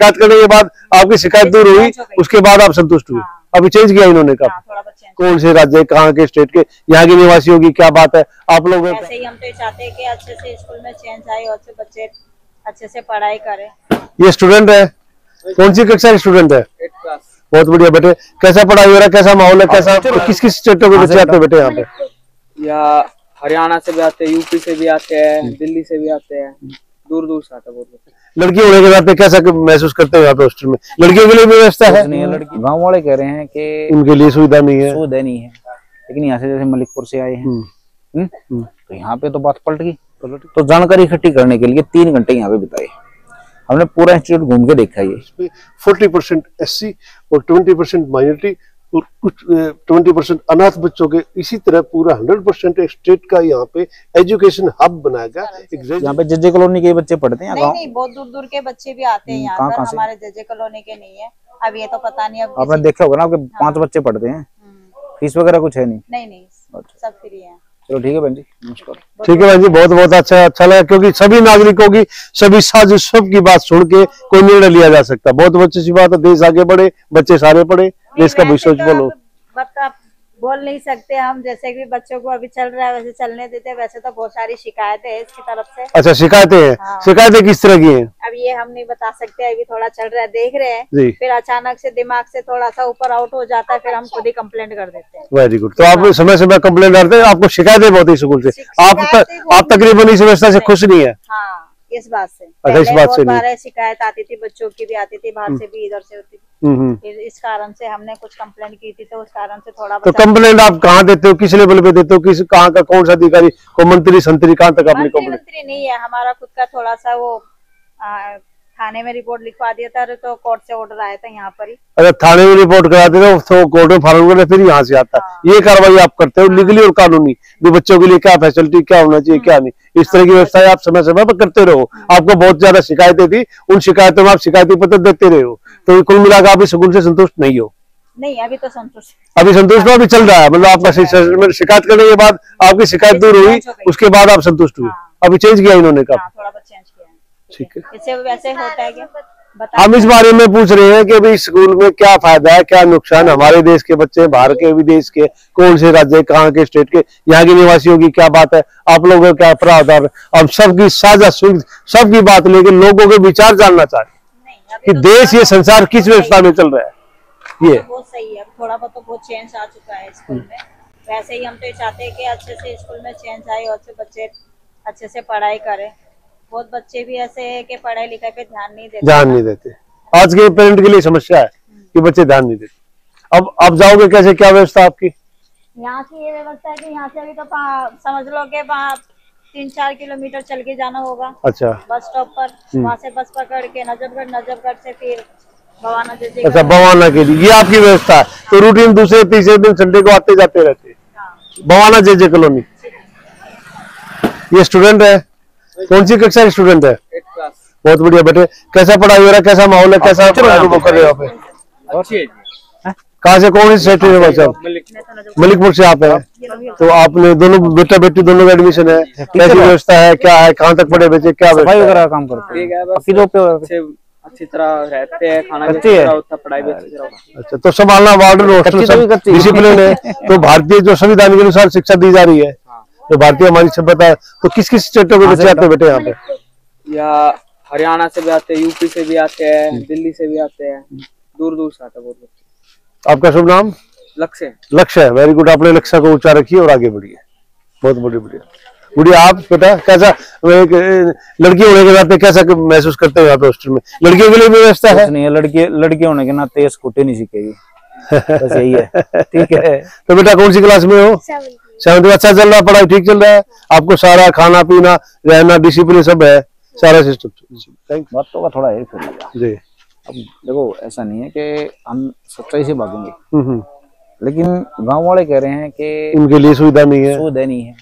शिकायत करने के बाद आपकी शिकायत दूर हुई, उसके बाद आप संतुष्ट हुए। अभी चेंज किया इन्होंने कहा कौन से राज्य, कहाँ के स्टेट के, यहाँ की निवासी होगी, क्या बात है आप लोग? ऐसे ही हम तो चाहते हैं कि अच्छे से स्कूल में चेंज आए और बच्चे अच्छे से पढ़ाई करें। ये स्टूडेंट है, कौन सी कक्षा स्टूडेंट है? 8th class. बहुत बढ़िया बेटे। कैसा पढ़ाई हो रहा है, कैसा माहौल है, कैसा किस किस स्टेटों के बच्चे आते हैं बेटे यहाँ पे? या हरियाणा से भी आते हैं, यूपी से भी आते हैं, दिल्ली से भी आते हैं, दूर दूर से आते हैं बहुत बच्चे। लड़की होने के नाते कैसा महसूस करते हैं यहाँ पे हॉस्टल में? लड़कियों के लिए व्यवस्था है? नहीं है, लड़की गाँव वाले कह रहे हैं कि उनके लिए सुविधा नहीं है। सुविधा नहीं है, लेकिन यहाँ से जैसे मलिकपुर से आए हैं तो यहाँ पे तो बात पलट गई। तो जानकारी इकट्ठी करने के लिए 3 घंटे यहाँ पे बिताए। हमने पूरा इंस्टीट्यूट घूम के देखा। ये 40% SC और 20% माइनॉरिटी और कुछ 20% अनाथ बच्चों के, इसी तरह पूरा 100% स्टेट का यहाँ पे एजुकेशन हब बनाया गया। यहाँ पे जेजे कॉलोनी के बच्चे पढ़ते हैं। नहीं, बहुत दूर दूर के बच्चे भी आते हैं यहाँ पर, हमारे जेजे कॉलोनी के नहीं है। अब ये तो पता नहीं, अब आपने देखा होगा ना, आपके 5 बच्चे पढ़ते हैं। फीस वगैरह कुछ है नहीं? नहीं, सब फ्री है। चलो ठीक है बहन जी, नमस्कार। ठीक है बहन जी, बहुत बहुत अच्छा लगा, क्योंकि सभी नागरिकों की, सभी साजिश सबकी बात सुन के कोई निर्णय लिया जा सकता। बहुत अच्छी सी बात है, देश आगे बढ़े, बच्चे सारे पढ़े, देश का भविष्य उज्जवल हो। बोल नहीं सकते हम, जैसे कि बच्चों को अभी चल रहा है वैसे चलने देते हैं। वैसे तो बहुत सारी शिकायतें हैं इसकी तरफ से। अच्छा, शिकायतें हैं। हाँ। शिकायतें किस तरह की हैं? अब ये हम नहीं बता सकते, अभी थोड़ा चल रहा है, देख रहे हैं, फिर अचानक से दिमाग से थोड़ा सा ऊपर आउट हो जाता है, फिर हम खुद ही कंप्लेंट कर देते हैं। Very good. तो आप समय समय कंप्लेंट करते हैं, आपको शिकायतें बहुत ही स्कूल से, आप तकरीबन इस व्यवस्था से खुश नहीं है? हाँ, इस बात से। अच्छा, इस बात से नहीं। शिकायत आती थी, बच्चों की भी आती थी, बाहर से भी, इधर से होती थी। फिर इस कारण से हमने कुछ कंप्लेंट की थी, तो उस कारण से थोड़ा। तो कंप्लेंट आप कहाँ देते हो, किस लेवल पे देते हो, किस कहाँ का कौन सा अधिकारी को, मंत्री संतरी, कहाँ तक आपने कंप्लेंट? मंत्री नहीं है हमारा खुद का, थोड़ा सा वो थाने में रिपोर्ट लिखवा दिया था, तो कोर्ट से ऑर्डर आया था यहाँ पर ही। अगर थाने में रिपोर्ट कराते थे तो कोर्ट में फार्म करते, फिर यहाँ से आता। ये कार्रवाई आप करते हो लीगली और कानूनी, भी बच्चों के लिए क्या फैसिलिटी, क्या होना चाहिए, क्या नहीं, इस तरह की व्यवस्था आप समय समय पर करते रहो। आपको बहुत ज्यादा शिकायतें थी, उन शिकायतों में आप शिकायती पत्र देते रहे हो, तो कुल मिलाकर आप इस स्कूल से संतुष्ट नहीं हो? नहीं, अभी तो संतुष्ट, अभी संतुष्ट हो, अभी चल रहा है, मतलब आपका शिकायत करने के बाद आपकी शिकायत दूर हुई, उसके बाद आप संतुष्ट हुए। अभी चेंज किया इन्होंने कहा? थोड़ा बहुत चेंज किया। ठीक है, इससे वैसे होता है क्या? हम इस बारे में पूछ रहे हैं कि भाई स्कूल में क्या फायदा है, क्या नुकसान, हमारे देश के बच्चे, बाहर के विदेश के, कौन से राज्य, कहाँ के स्टेट के, यहाँ की निवासी होगी, क्या बात है आप लोगों का, क्या प्रावधान। अब सबकी साझा सबकी बात लेके लोगों के विचार जानना चाहते कि देश, ये संसार किस व्यवस्था में चल रहा है। ये बहुत सही है, थोड़ा बहुत चेंज आ चुका है स्कूल में। वैसे ही हम तो चाहते हैं कि अच्छे से स्कूल में चेंज आए और बच्चे अच्छे से पढ़ाई करें। बहुत बच्चे भी ऐसे हैं कि पढ़ाई लिखाई पे ध्यान नहीं देते। आज के पेरेंट के लिए समस्या है कि बच्चे ध्यान नहीं देते। अब आप जाओगे कैसे, क्या व्यवस्था आपकी? यहाँ की ये व्यवस्था है कि यहाँ से अभी तो समझ लो कि 3-4 किलोमीटर चल के जाना होगा। अच्छा, बस स्टॉप पर, वहाँ से बस पकड़ के नजफगढ़ से फिर भवाना जेजे। अच्छा, भवाना के लिए ये आपकी व्यवस्था है। तो रूटीन दूसरे तीसरे दिन संडे को आते जाते रहते हैं भवाना जेजे कॉलोनी। ये स्टूडेंट है, कौन सी कक्षा स्टूडेंट है? 8th class. बहुत बढ़िया बेटे। कैसा पढ़ाई हो रहा है, कैसा माहौल है, कैसा अनुभव कर रहे हो आप? अच्छी है। कहाँ से, कौन सी सेक्टर में बच्चा? मलिकपुर से आप है। तो आपने दोनों बेटा बेटी दोनों का एडमिशन है, कैसी व्यवस्था है, क्या है, कहाँ तक पढ़े बच्चे, क्या सफाई वगैरह काम करते हैं? अच्छी तरह रहते हैं, खाना भी अच्छा होता है, पढ़ाई भी अच्छी तरह होती है। अच्छा, तो संभालना, वार्डन, हॉस्टल सब डिसिप्लिन है। तो भारतीय जो संविधान के अनुसार शिक्षा दी जा रही है, तो भारतीय हमारी सभ्यता है। तो किस किस स्टेटों के बच्चे आते हैं बेटे यहाँ पे? या हरियाणा से भी आते हैं, यूपी से भी आते हैं, दिल्ली से भी आते हैं, दूर दूर से आते हैं बहुत बच्चे। आपका शुभ नाम? लक्ष्य। लक्ष्य है, वेरी गुड। आपने लक्ष्य को ऊंचा रखिए और आगे बढ़िए। बहुत बढ़िया। गुड़िया, आप बेटा कैसा, एक लड़की होने के नाते कैसा महसूस करते हो यहाँ पे हॉस्टल में? लड़कियों के लिए व्यवस्था है? नहीं है, लड़की होने के नाते स्कूटी नहीं सीखेगी, बस यही है। ठीक है। तो बेटा कौन सी क्लास में हो? 7th। अच्छा चल रहा है, पढ़ाई ठीक चल रहा है? आपको सारा खाना पीना रहना डिसिप्लिन सब है, सारा सिस्टम? बातों का थोड़ा है जी। अब देखो, ऐसा नहीं है कि हम सच्चाई से भागेंगे, लेकिन गांव वाले कह रहे हैं कि उनके लिए सुविधा नहीं है।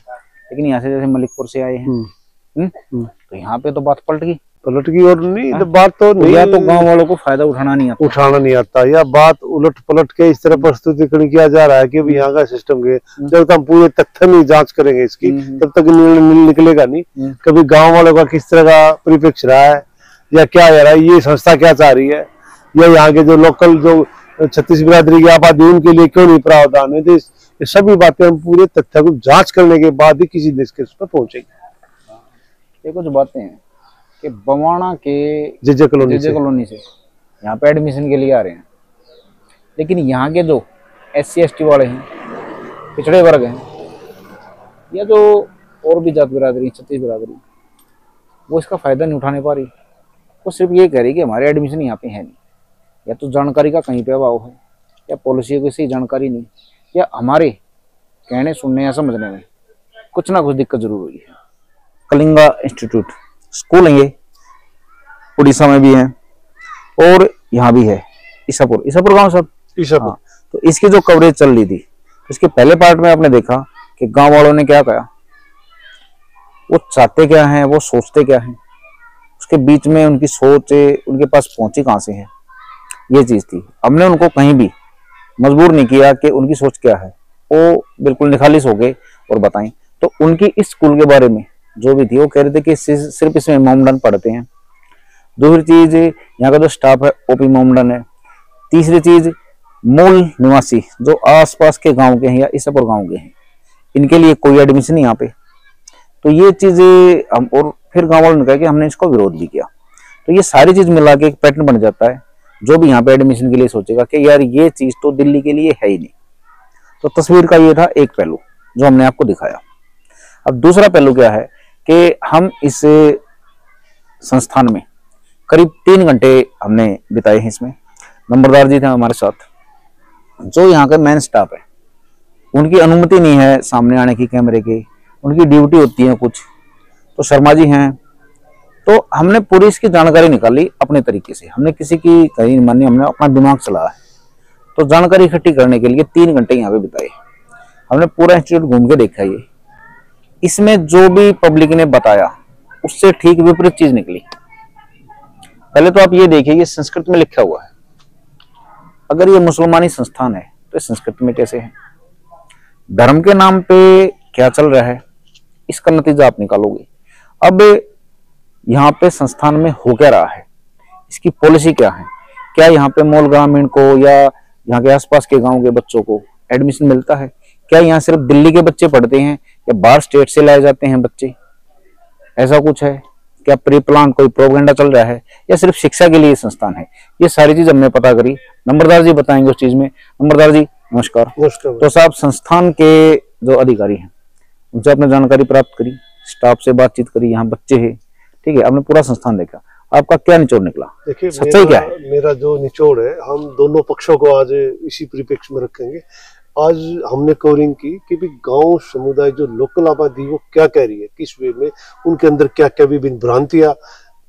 लेकिन यहाँ से जैसे मलिकपुर से आए हैं तो यहाँ पे तो बात पलट गई और नहीं तो बात तो नहीं, या तो गांव वालों को फायदा उठाना नहीं आता, या बात उलट पलट के इस तरह प्रस्तुतिकरण किया जा रहा है कि यहाँ का सिस्टम के जब तक हम पूरे तथ्य नहीं जांच करेंगे इसकी, तब तक निकलेगा नहीं। कभी गांव वालों का किस तरह का परिप्रेक्ष्य रहा है, या क्या है रहा है, ये संस्था क्या चाह रही है, या यहाँ के जो लोकल जो छत्तीस बिरादरी की आबादी उनके लिए क्यों नहीं प्रावधान है। ये सभी बातें हम पूरे तथ्य को जांच करने के बाद ही किसी निष्कर्ष पर पहुंचेंगे। ये कुछ बातें हैं कि बवाना के जेजे कॉलोनी से यहाँ पे एडमिशन के लिए आ रहे हैं, लेकिन यहाँ के जो SC ST वाले हैं, पिछड़े वर्ग हैं, या जो और भी जात बिरादरी, छत्तीस बिरादरी, वो इसका फायदा नहीं उठाने पा रही। वो सिर्फ ये कह रही कि हमारे एडमिशन यहाँ पे है नहीं, या तो जानकारी का कहीं पे अभाव है, या पॉलिसी की सही जानकारी नहीं, या हमारे कहने सुनने या समझने में कुछ ना कुछ दिक्कत जरूर हुई है। कलिंगा इंस्टीट्यूट स्कूल है, ये उड़ीसा में भी है और यहाँ भी है, ईसापुर गांव सब। हाँ, तो इसकी जो कवरेज चल रही थी, इसके पहले पार्ट में आपने देखा कि गांव वालों ने क्या कहा, वो चाहते क्या हैं, वो सोचते क्या हैं, उसके बीच में उनकी सोच उनके पास पहुंची कहां से है, ये चीज थी। हमने उनको कहीं भी मजबूर नहीं किया कि उनकी सोच क्या है, वो बिल्कुल निखालिस हो गए और बताएं। तो उनकी इस स्कूल के बारे में जो भी थी, वो कह रहे थे कि सिर्फ इसमें मोमडन पढ़ते हैं। दूसरी चीज, यहाँ का जो स्टाफ है OP मोमडन है। तीसरी चीज, मूल निवासी जो आसपास के गांव के हैं या ईसापुर गांव के हैं, इनके लिए कोई एडमिशन नहीं यहाँ पे। तो ये चीजें हम, और फिर गांव वालों ने कहा कि हमने इसको विरोध भी किया। तो ये सारी चीज मिला के एक पैटर्न बन जाता है। जो भी यहाँ पे एडमिशन के लिए सोचेगा कि यार ये चीज तो दिल्ली के लिए है ही नहीं। तो तस्वीर का ये था एक पहलू जो हमने आपको दिखाया। अब दूसरा पहलू क्या है कि हम इस संस्थान में करीब 3 घंटे हमने बिताए हैं। इसमें नंबरदार जी थे हमारे साथ, जो यहाँ का मेन स्टाफ है, उनकी अनुमति नहीं है सामने आने की कैमरे के, उनकी ड्यूटी होती है कुछ। तो शर्मा जी हैं, तो हमने पूरी इसकी जानकारी निकाली अपने तरीके से। हमने किसी की कहीं नहीं मानी, हमने अपना दिमाग चलाया है। तो जानकारी इकट्ठी करने के लिए 3 घंटे यहाँ पे बिताए। हमने पूरा इंस्टीट्यूट घूम के देखा। ये इसमें जो भी पब्लिक ने बताया उससे ठीक विपरीत चीज निकली। पहले तो आप ये देखिए, ये संस्कृत में लिखा हुआ है। अगर ये मुसलमानी संस्थान है तो संस्कृत में कैसे है? धर्म के नाम पे क्या चल रहा है, इसका नतीजा आप निकालोगे। अब यहाँ पे संस्थान में हो क्या रहा है, इसकी पॉलिसी क्या है, क्या यहाँ पे मूल ग्रामीण को या यहाँ के आसपास के गांव के बच्चों को एडमिशन मिलता है? क्या यहाँ सिर्फ दिल्ली के बच्चे पढ़ते हैं या बाहर स्टेट से लाए जाते हैं बच्चे? ऐसा कुछ है क्या? प्री प्लान कोई प्रोपेगेंडा चल रहा है या सिर्फ शिक्षा के लिए संस्थान है? ये सारी चीज हमने पता करी। नंबरदार जी बताएंगे उस चीज में। नंबरदार जी नमस्कार। तो साहब, संस्थान के जो अधिकारी हैं उनसे आपने जानकारी प्राप्त करी, स्टाफ से बातचीत करी, यहाँ बच्चे हैं, ठीक है, आपने पूरा संस्थान देखा, आपका क्या निचोड़ निकला? देखिए, सच्चाई क्या है? मेरा जो निचोड़ है, हम दोनों पक्षों को आज इसी परिप्रेक्ष्य में रखेंगे। आज हमने कवरिंग की कि भी गांव समुदाय जो लोकल आबादी वो क्या कह रही है, किस वे में उनके अंदर क्या क्या विभिन्न भ्रांतियां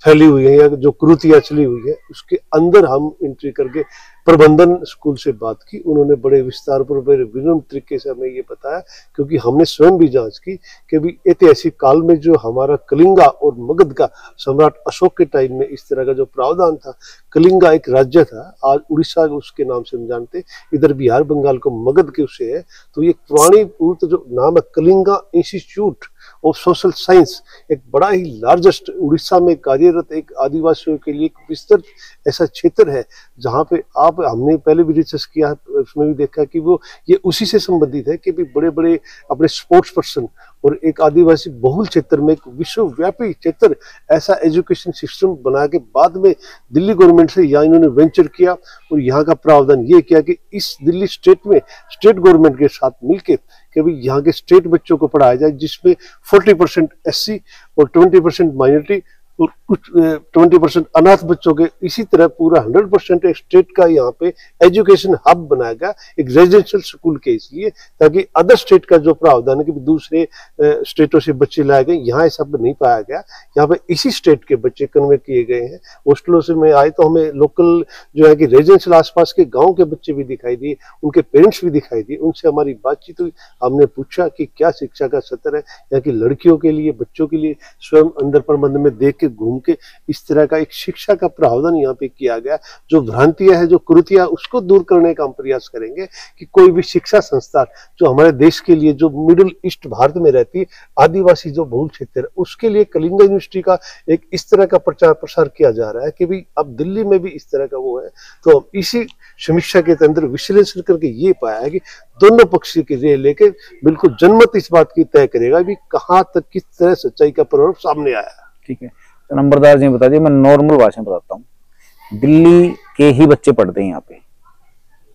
फैली हुई है या जो कुरीतियां चली हुई है, उसके अंदर हम एंट्री करके प्रबंधन स्कूल से बात की। उन्होंने बड़े विस्तार पर, बड़े विनम्र तरीके से हमें ये बताया, क्योंकि हमने स्वयं भी जांच की कि भी ऐतिहासिक काल में जो हमारा कलिंगा और मगध का सम्राट अशोक के टाइम में इस तरह का जो प्रावधान था। कलिंगा एक राज्य था, आज उड़ीसा उसके नाम से हम जानते, इधर बिहार बंगाल को मगध के उससे है। तो ये पुरानी जो नाम है Kalinga institute of social science, एक बड़ा ही लार्जेस्ट उड़ीसा में कार्यरत एक आदिवासियों के लिए एक विस्तृत ऐसा क्षेत्र है जहाँ पे आप, हमने पहले भी रिसर्च किया, उसमें भी देखा कि वो ये उसी से संबंधित है कि भी बड़े बड़े अपने स्पोर्ट्स पर्सन और एक आदिवासी बहुल क्षेत्र में एक विश्वव्यापी क्षेत्र ऐसा एजुकेशन सिस्टम बना के बाद में दिल्ली गवर्नमेंट से यहाँ इन्होंने वेंचर किया और यहाँ का प्रावधान ये किया कि इस दिल्ली स्टेट में स्टेट गवर्नमेंट के साथ मिलके कि भाई यहाँ के स्टेट बच्चों को पढ़ाया जाए, जिसमें 40% SC और 20% माइनॉरिटी और कुछ 20% अनाथ बच्चों के, इसी तरह पूरा 100% एक स्टेट का यहाँ पे एजुकेशन हब बनाया गया, एक रेजिडेंशियल स्कूल के, इसलिए ताकि अदर स्टेट का जो प्रावधान है कि दूसरे स्टेटों से बच्चे लाए गए, यहाँ ऐसा नहीं पाया गया। यहाँ पे इसी स्टेट के बच्चे कन्वे किए गए हैं। हॉस्टलों से में आए तो हमें लोकल जो है कि रेजिडेंशियल आसपास के गाँव के बच्चे भी दिखाई दिए, उनके पेरेंट्स भी दिखाई दिए। उनसे हमारी बातचीत हुई, हमने पूछा कि क्या शिक्षा का स्तर है यहाँ की लड़कियों के लिए, बच्चों के लिए। स्वयं अंदर प्रबंध में देख के घूम के इस तरह का एक शिक्षा का प्रावधान यहाँ पे किया गया। जो भ्रांतियां हैं, जो कुरीतियां, उसको दूर करने का हम प्रयास करेंगे कि कोई भी शिक्षा संस्थान जो हमारे देश के लिए, जो मिडिल ईस्ट भारत में रहती है, आदिवासी जो बहुल क्षेत्र है, उसके लिए कलिंगा यूनिवर्सिटी का एक इस तरह का प्रचार प्रसार किया जा रहा है कि भाई अब दिल्ली में भी इस तरह का वो है। तो अब इसी समीक्षा के अंदर विश्लेषण करके ये पाया है कि दोनों पक्ष की राय लेके बिल्कुल जनमत इस बात की तय करेगा भी कहाँ तक किस तरह सच्चाई का परिणाम सामने आया। ठीक है, तो नंबरदार जी बता दिए, मैं नॉर्मल भाषा में बताता हूँ। दिल्ली के ही बच्चे पढ़ते हैं यहाँ पे,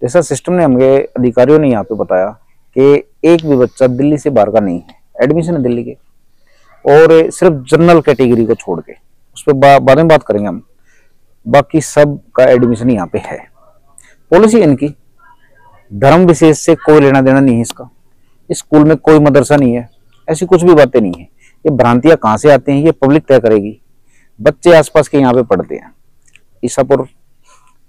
जैसा सिस्टम ने हमें अधिकारियों ने यहाँ पे बताया कि एक भी बच्चा दिल्ली से बाहर का नहीं है, एडमिशन है दिल्ली के, और सिर्फ जनरल कैटेगरी को छोड़ के, उस पर बाद में बात करेंगे हम, बाकी सब का एडमिशन यहाँ पे है। पॉलिसी इनकी धर्म विशेष से कोई लेना देना नहीं है इसका, इस स्कूल में कोई मदरसा नहीं है, ऐसी कुछ भी बातें नहीं है। ये भ्रांतियां कहाँ से आती हैं ये पब्लिक तय करेगी। बच्चे आसपास के यहाँ पे पढ़ते हैं, ईसापुर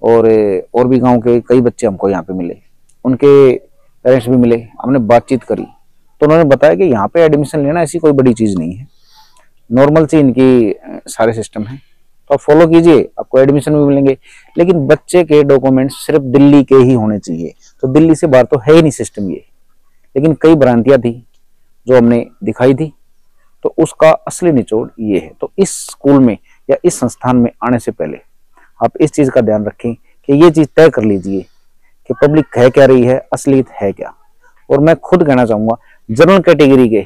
और भी गांव के कई बच्चे हमको यहाँ पे मिले, उनके पेरेंट्स भी मिले, हमने बातचीत करी तो उन्होंने बताया कि यहाँ पे एडमिशन लेना ऐसी कोई बड़ी चीज़ नहीं है, नॉर्मल सी इनकी सारे सिस्टम है, तो आप फॉलो कीजिए, आपको एडमिशन भी मिलेंगे। लेकिन बच्चे के डॉक्यूमेंट सिर्फ दिल्ली के ही होने चाहिए, तो दिल्ली से बाहर तो है ही नहीं सिस्टम ये। लेकिन कई भ्रांतियां थी जो हमने दिखाई थी, तो उसका असली निचोड़ ये है। तो इस स्कूल में या इस संस्थान में आने से पहले आप इस चीज़ का ध्यान रखें कि ये चीज़ तय कर लीजिए कि पब्लिक कह क्या रही है, असलियत है क्या। और मैं खुद कहना चाहूँगा, जनरल कैटेगरी के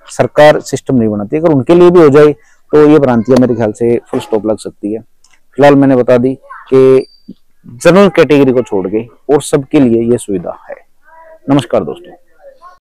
सरकार सिस्टम नहीं बनाती, अगर उनके लिए भी हो जाए तो ये भ्रांतियां मेरे ख्याल से फुल स्टॉप लग सकती है। फिलहाल मैंने बता दी कि जनरल कैटेगरी को छोड़ के और सबके लिए ये सुविधा है। नमस्कार दोस्तों।